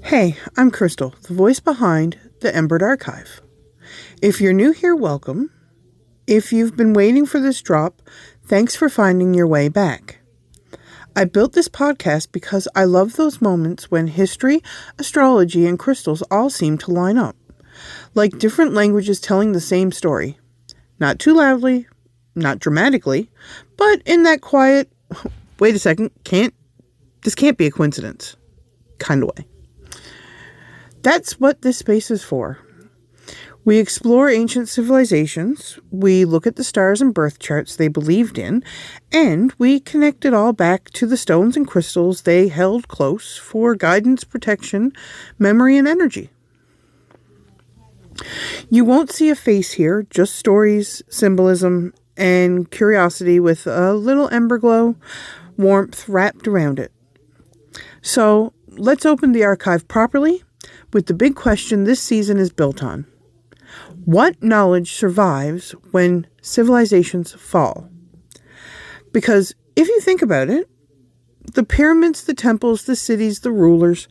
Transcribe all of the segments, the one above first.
Hey, I'm Crystal, the voice behind the Embered archive. If you're new here, welcome. If you've been waiting for this drop, thanks for finding your way back. I built this podcast because I love those moments when history, astrology, and crystals all seem to line up, like different languages telling the same story. Not too loudly, not dramatically, but in that quiet, wait a second, this can't be a coincidence kind of way. That's what this space is for. We explore ancient civilizations, we look at the stars and birth charts they believed in, and we connect it all back to the stones and crystals they held close for guidance, protection, memory, and energy. You won't see a face here, just stories, symbolism, and curiosity with a little ember glow, warmth wrapped around it. So let's open the archive properly with the big question this season is built on. What knowledge survives when civilizations fall? Because if you think about it, the pyramids, the temples, the cities, the rulers,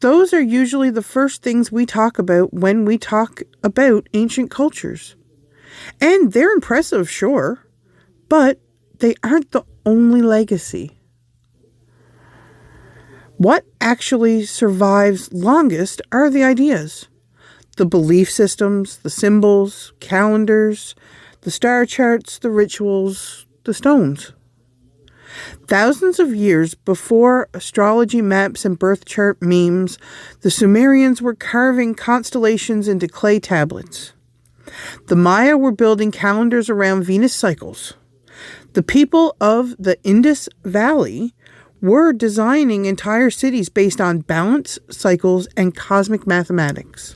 those are usually the first things we talk about when we talk about ancient cultures. And they're impressive, sure, but they aren't the only legacy. What actually survives longest are the ideas. The belief systems, the symbols, calendars, the star charts, the rituals, the stones. Thousands of years before astrology maps and birth chart memes, the Sumerians were carving constellations into clay tablets. The Maya were building calendars around Venus cycles. The people of the Indus Valley were designing entire cities based on balance, cycles, and cosmic mathematics.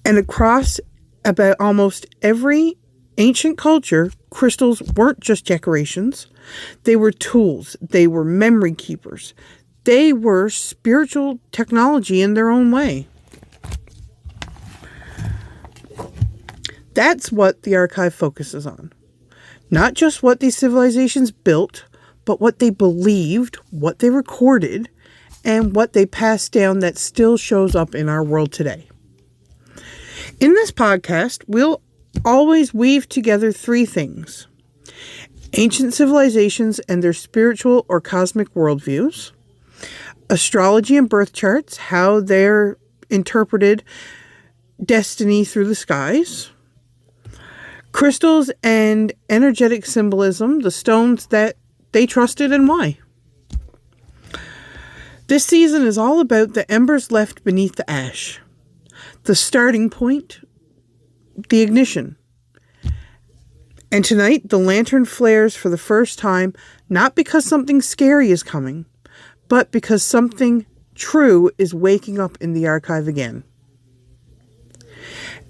And across about almost every ancient culture, crystals weren't just decorations. They were tools. They were memory keepers. They were spiritual technology in their own way. That's what the archive focuses on. Not just what these civilizations built, but what they believed, what they recorded, and what they passed down that still shows up in our world today. In this podcast, we'll always weave together three things: ancient civilizations and their spiritual or cosmic worldviews, astrology and birth charts, how they're interpreted destiny through the skies, crystals and energetic symbolism, the stones that they trusted and why. This season is all about the embers left beneath the ash. The starting point, the ignition. And tonight, the lantern flares for the first time, not because something scary is coming, but because something true is waking up in the archive again.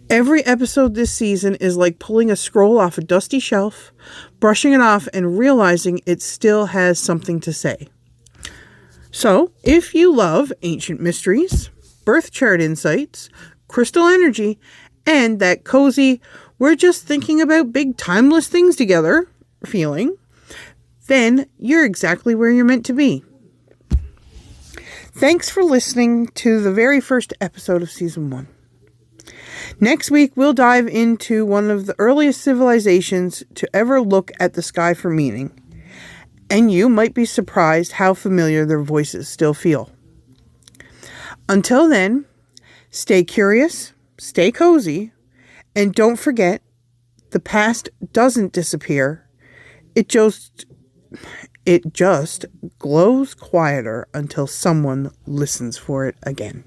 Every episode this season is like pulling a scroll off a dusty shelf, brushing it off, and realizing it still has something to say. So, if you love ancient mysteries, birth chart insights, crystal energy, and that cozy, we're just thinking about big timeless things together feeling, then you're exactly where you're meant to be. Thanks for listening to the very first episode of Season 1. Next week, we'll dive into one of the earliest civilizations to ever look at the sky for meaning. And you might be surprised how familiar their voices still feel. Until then, stay curious, stay cozy, and don't forget, the past doesn't disappear. It just glows quieter until someone listens for it again.